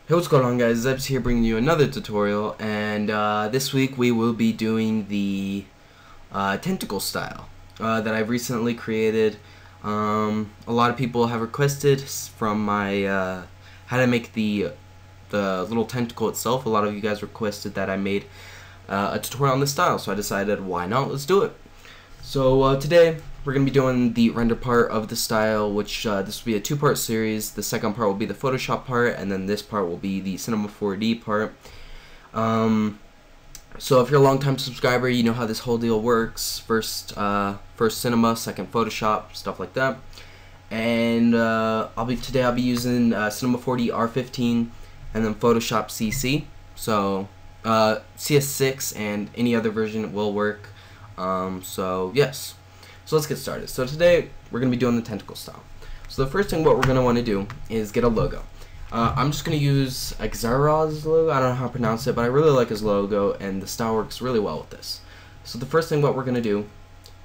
Hey, what's going on, guys? Zebs here bringing you another tutorial, and this week we will be doing the tentacle style that I've recently created. A lot of people have requested from my how to make the little tentacle itself. A lot of you guys requested that I made a tutorial on this style, so I decided, why not? Let's do it. So today we're going to be doing the render part of the style, which this will be a two-part series. The second part will be the Photoshop part, and then this part will be the Cinema 4D part. So if you're a long-time subscriber, you know how this whole deal works. First Cinema, second Photoshop, stuff like that. And today I'll be using Cinema 4D R15 and then Photoshop CC. So CS6 and any other version will work. So yes, so let's get started. So today we're going to be doing the tentacle style. So the first thing what we're going to want to do is get a logo. I'm just going to use Xero's logo. I don't know how to pronounce it, but I really like his logo, and the style works really well with this. So the first thing what we're going to do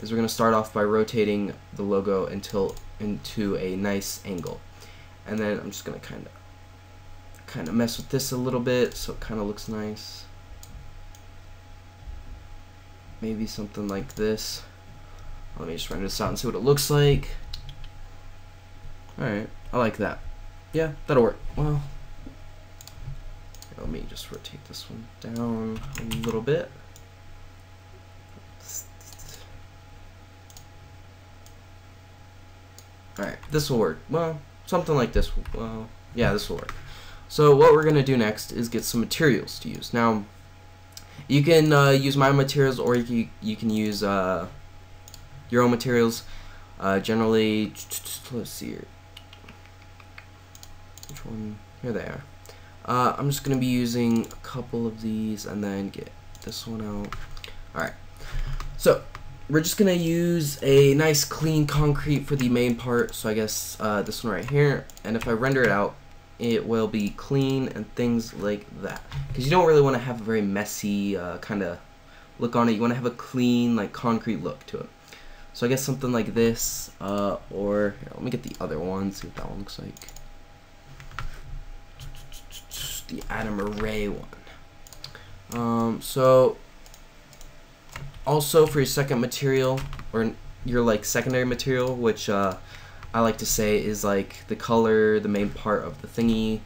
is we're going to start off by rotating the logo into a nice angle, and then I'm just going to kind of mess with this a little bit so it kind of looks nice. Maybe something like this. Let me just render this out and see what it looks like. Alright, I like that. Yeah, that'll work. Well, let me just rotate this one down a little bit. Alright, this will work. Well, something like this. Well, yeah, this will work. So what we're going to do next is get some materials to use. Now, you can use my materials, or you can use your own materials. Generally, let's see here. Which one? Here they are. I'm just going to be using a couple of these and then get this one out. Alright, so we're just going to use a nice clean concrete for the main part. So I guess this one right here. And if I render it out, it will be clean and things like that, because you don't really want to have a very messy kind of look on it. You want to have a clean, like, concrete look to it. So I guess something like this, or here, let me get the other one, see what that one looks like. The atom array one. So also for your second material, or your like secondary material, which I like to say is like the color, the main part of the thingy,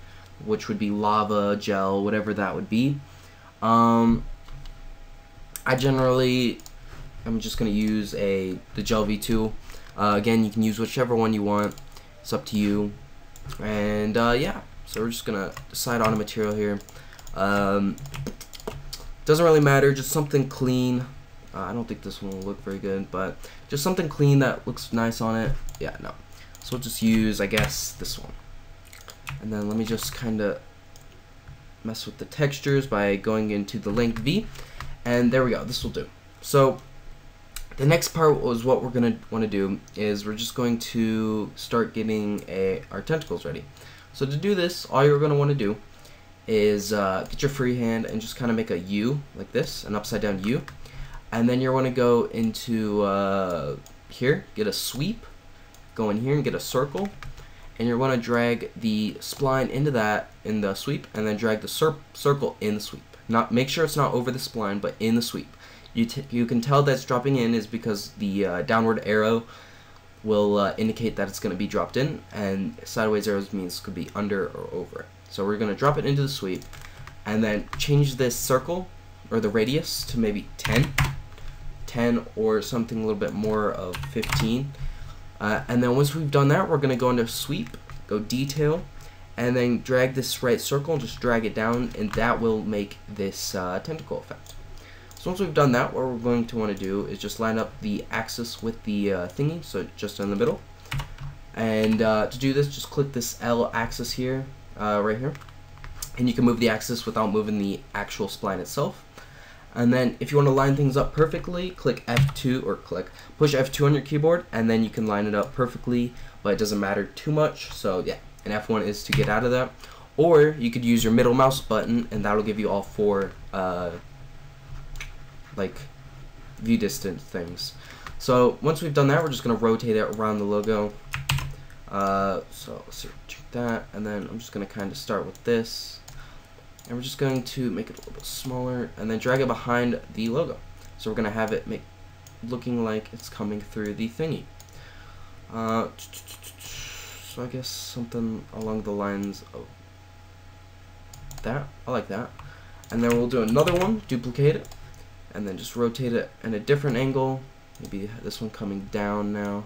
which would be lava, gel, whatever that would be. I'm just going to use the gel V2. Again, you can use whichever one you want. It's up to you. And yeah, so we're just going to decide on a material here. Doesn't really matter, just something clean. I don't think this one will look very good, but just something clean that looks nice on it. Yeah, no. So we'll just use, I guess, this one. And then let me just kind of mess with the textures by going into the length V. And there we go, this will do. So the next part was what we're going to want to do is we're just going to start getting our tentacles ready. So to do this, all you're going to want to do is get your freehand and just kind of make a U like this, an upside down U. And then you want to go into here, get a sweep. Go in here and get a circle, and you want to drag the spline into that in the sweep, and then drag the circle in the sweep. Make sure it's not over the spline, but in the sweep. You can tell that's dropping in is because the downward arrow will indicate that it's going to be dropped in, and sideways arrows means it could be under or over it. So we're going to drop it into the sweep, and then change this circle or the radius to maybe 10 or something a little bit more of 15. And then once we've done that, we're going to go into sweep, go detail, and then drag this right circle, just drag it down, and that will make this tentacle effect. So once we've done that, what we're going to want to do is just line up the axis with the thingy, so just in the middle. And to do this, just click this L axis here, right here, and you can move the axis without moving the actual spline itself. And then if you want to line things up perfectly, click F2 or push F2 on your keyboard, and then you can line it up perfectly, but it doesn't matter too much. So yeah, and F1 is to get out of that. Or you could use your middle mouse button, and that'll give you all four like view distance things. So once we've done that, we're just going to rotate it around the logo. So let's see, check that, and then I'm just going to kind of start with this. and we're just going to make it a little bit smaller and then drag it behind the logo. So we're going to have it looking like it's coming through the thingy. So I guess something along the lines of that. I like that. And then we'll do another one, duplicate it, and then just rotate it in a different angle. Maybe this one coming down now.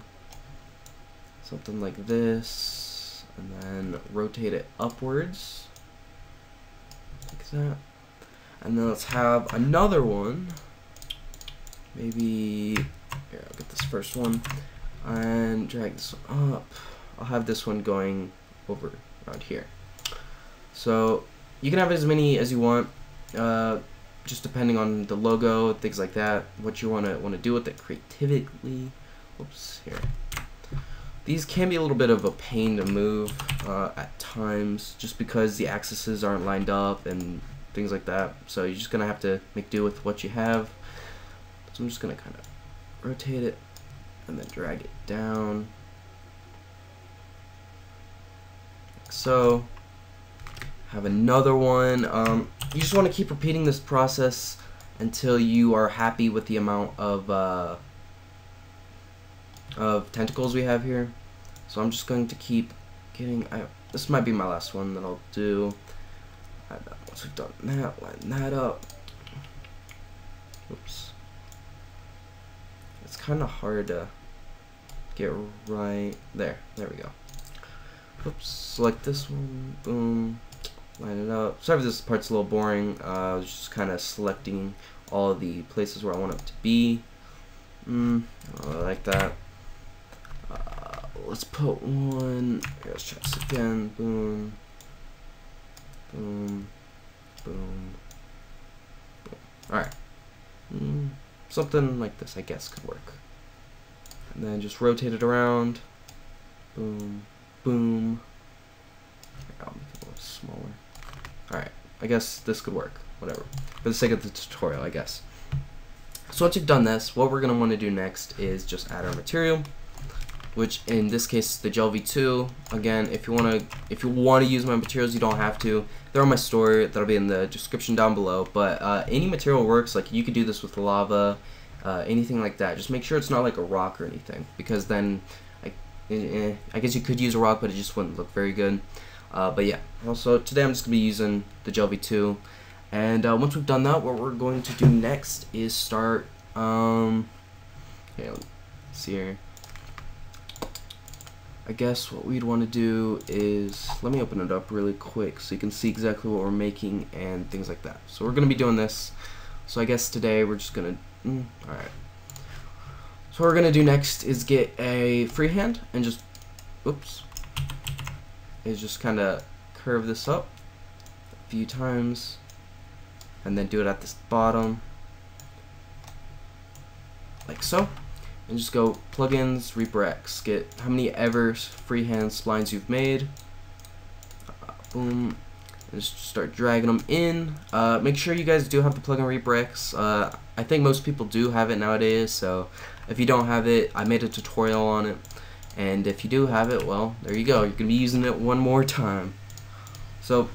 Something like this. And then rotate it upwards. Like that. And then let's have another one. Maybe, here, I'll get this first one. And drag this one up. I'll have this one going over around here. So you can have as many as you want, just depending on the logo, things like that, what you want to do with it creatively. Whoops, here. These can be a little bit of a pain to move at times, just because the axes aren't lined up and things like that. So you're just gonna have to make do with what you have. So I'm just gonna kind of rotate it and then drag it down. Like so. Have another one. You just want to keep repeating this process until you are happy with the amount of tentacles we have here. So I'm just going to keep getting. This might be my last one that I'll do. Once we've done that, line that up. Oops. It's kind of hard to get right there. There we go. Oops. Select this one. Boom. Line it up. Sorry if this part's a little boring. I was just kind of selecting all the places where I want it to be. I like that. Let's put one. Let's try this again. Boom. Boom. Boom. Boom. Alright. Something like this, I guess, could work. And then just rotate it around. Boom. Boom. I'll make it a little smaller. Alright, I guess this could work. Whatever. For the sake of the tutorial, I guess. So once you've done this, what we're going to want to do next is just add our material, which in this case is the Gel V2. Again, if you want to use my materials, you don't have to. They're on my store. That'll be in the description down below. But any material works. Like you could do this with lava, anything like that. Just make sure it's not like a rock or anything, because then I guess you could use a rock, but it just wouldn't look very good. But yeah, also today I'm just going to be using the Gel V2, and once we've done that, what we're going to do next is start, okay, let's see here. I guess what we'd want to do is, let me open it up really quick so you can see exactly what we're making and things like that. So we're going to be doing this, so I guess today we're just going to, alright. So what we're going to do next is get a freehand and just, oops. Is just kind of curve this up a few times and then do it at this bottom like so, and just go plugins, Reaper X, get how many ever freehand splines you've made, boom, and just start dragging them in. Make sure you guys do have the plugin Reaper X. I think most people do have it nowadays, so if you don't have it, I made a tutorial on it. And if you do have it, well, there you go. You're going to be using it one more time. So,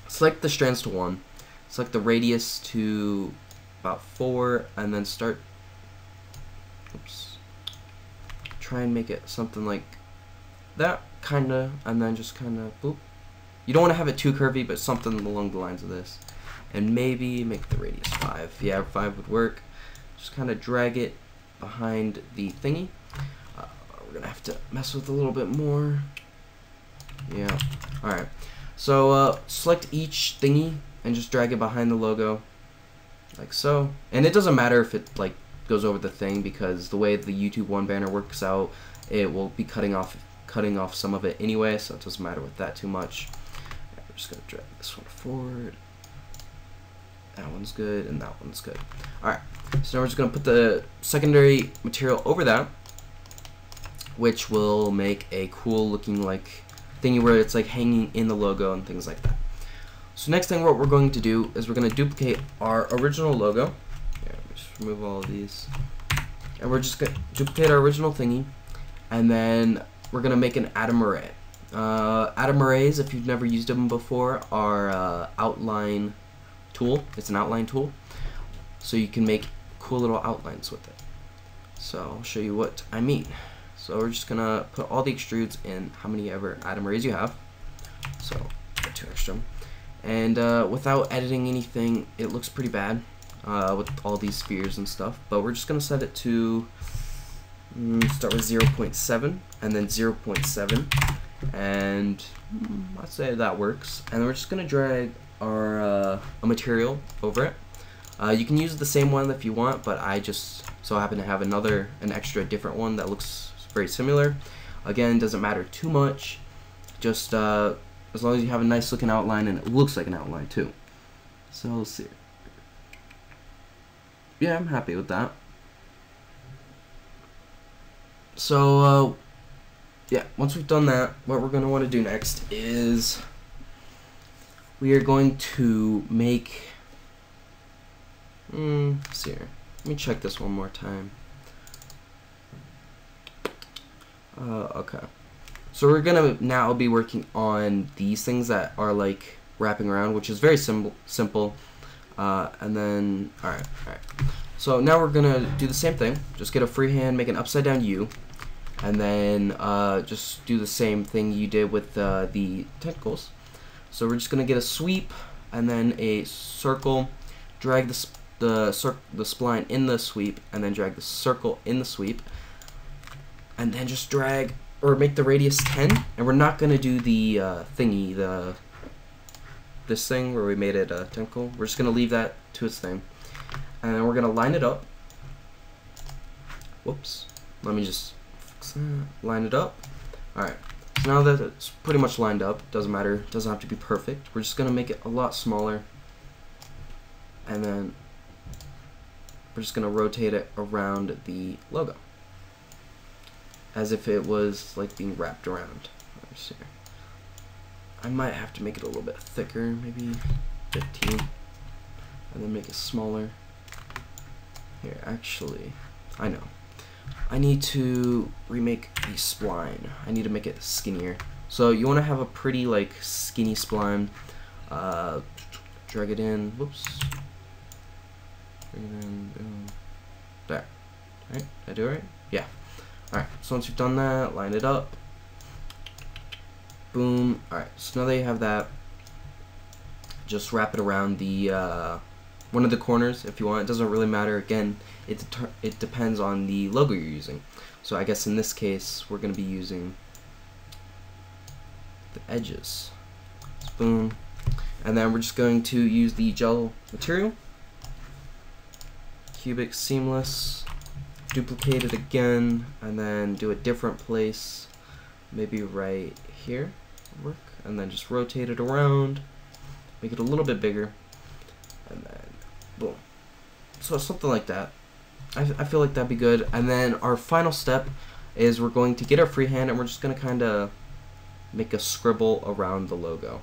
select the strands to 1. Select the radius to about 4. And then start, oops. Try and make it something like that, kind of. And then just kind of, boop. You don't want to have it too curvy, but something along the lines of this. And maybe make the radius 5. Yeah, 5 would work. Just kind of drag it behind the thingy. We're gonna have to mess with a little bit more. Yeah. Alright. So select each thingy and just drag it behind the logo. Like so. And it doesn't matter if it like goes over the thing, because the way the YouTube 1 banner works out, it will be cutting off some of it anyway, so it doesn't matter with that too much. Right, we're just gonna drag this one forward. That one's good, and that one's good. Alright. So now we're just gonna put the secondary material over that, which will make a cool looking like thingy where it's like hanging in the logo and things like that. So next thing what we're going to do is we're going to duplicate our original logo. Here, let me just remove all of these. And we're just going to duplicate our original thingy, and then we're going to make an atom array. Atom arrays, if you've never used them before, are outline tool. It's an outline tool, so you can make cool little outlines with it. So I'll show you what I mean. So we're just gonna put all the extrudes in how many ever atom arrays you have. So get 2 extra. And without editing anything, it looks pretty bad with all these spheres and stuff. But we're just gonna set it to start with 0.7 and then 0.7, and I'd say that works. And then we're just gonna drag our a material over it. You can use the same one if you want, but I just so happen to have an extra different one that looks very similar. Again, doesn't matter too much, just as long as you have a nice looking outline and it looks like an outline too. So let's see. Yeah, I'm happy with that. So yeah, once we've done that, what we're going to want to do next is we are going to make let's see here. Let me check this one more time. Okay. So we're gonna now be working on these things that are like wrapping around, which is very simple. And then, alright. So now we're gonna do the same thing. Just get a freehand, make an upside down U, and then just do the same thing you did with the tentacles. So we're just gonna get a sweep and then a circle, drag the spline in the sweep, and then drag the circle in the sweep, and then just drag or make the radius 10. And we're not gonna do the thingy, this thing where we made it a tentacle. We're just gonna leave that to its thing, and then we're gonna line it up. Whoops, let me just fix that. Line it up. Alright, so now that it's pretty much lined up, doesn't matter, doesn't have to be perfect, we're just gonna make it a lot smaller, and then we're just gonna rotate it around the logo as if it was like being wrapped around. Let's see. I might have to make it a little bit thicker, maybe 15, and then make it smaller. Here, actually, I know. I need to remake the spline. I need to make it skinnier. So you want to have a pretty like skinny spline. Drag it in. Whoops. Drag it in. Boom. There. Right? Did I do it right? Yeah. Alright, so once you've done that, line it up. Boom. Alright, so now that you have that, just wrap it around the one of the corners if you want. It doesn't really matter. Again, it depends on the logo you're using. So I guess in this case, we're going to be using the edges. Boom. And then we're just going to use the gel material. Cubic seamless. Duplicate it again, and then do a different place, maybe right here, work, and then just rotate it around, make it a little bit bigger, and then boom. So something like that. I feel like that'd be good. And then our final step is we're going to get our freehand and we're just gonna kind of make a scribble around the logo.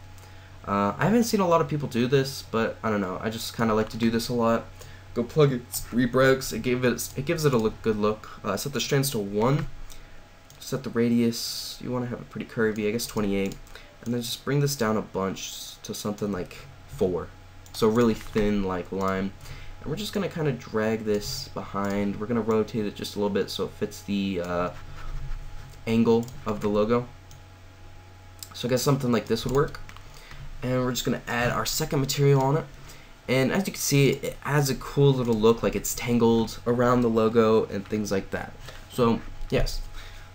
I haven't seen a lot of people do this, but I don't know, I just kind of like to do this a lot. Go plug it 3 bricks. It gives it a good look. Set the strands to 1. Set the radius. You want to have it pretty curvy. I guess 28. And then just bring this down a bunch to something like 4. So really thin like line. And we're just gonna kind of drag this behind. We're gonna rotate it just a little bit so it fits the angle of the logo. So I guess something like this would work. And we're just gonna add our second material on it. And as you can see, it adds a cool little look, like it's tangled around the logo and things like that. So, yes.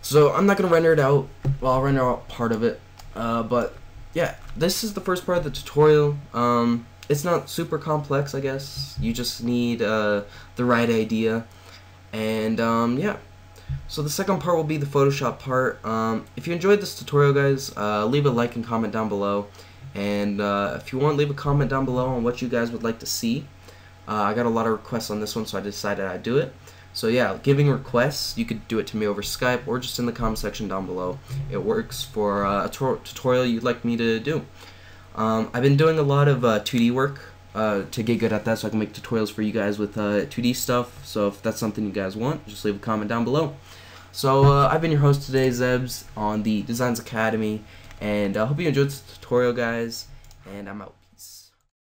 So, I'm not going to render it out. Well, I'll render out part of it. But, yeah, this is the first part of the tutorial. It's not super complex, I guess. You just need the right idea. And, yeah. So, the second part will be the Photoshop part. If you enjoyed this tutorial, guys, leave a like and comment down below. And if you want, leave a comment down below on what you guys would like to see. I got a lot of requests on this one, so I decided I'd do it. So yeah, giving requests, you could do it to me over Skype or just in the comment section down below. It works for a tutorial you'd like me to do. I've been doing a lot of 2D work to get good at that, so I can make tutorials for you guys with 2D stuff. So if that's something you guys want, just leave a comment down below. So I've been your host today, Zebs, on the Designs Academy. And I hope you enjoyed this tutorial, guys, and I'm out.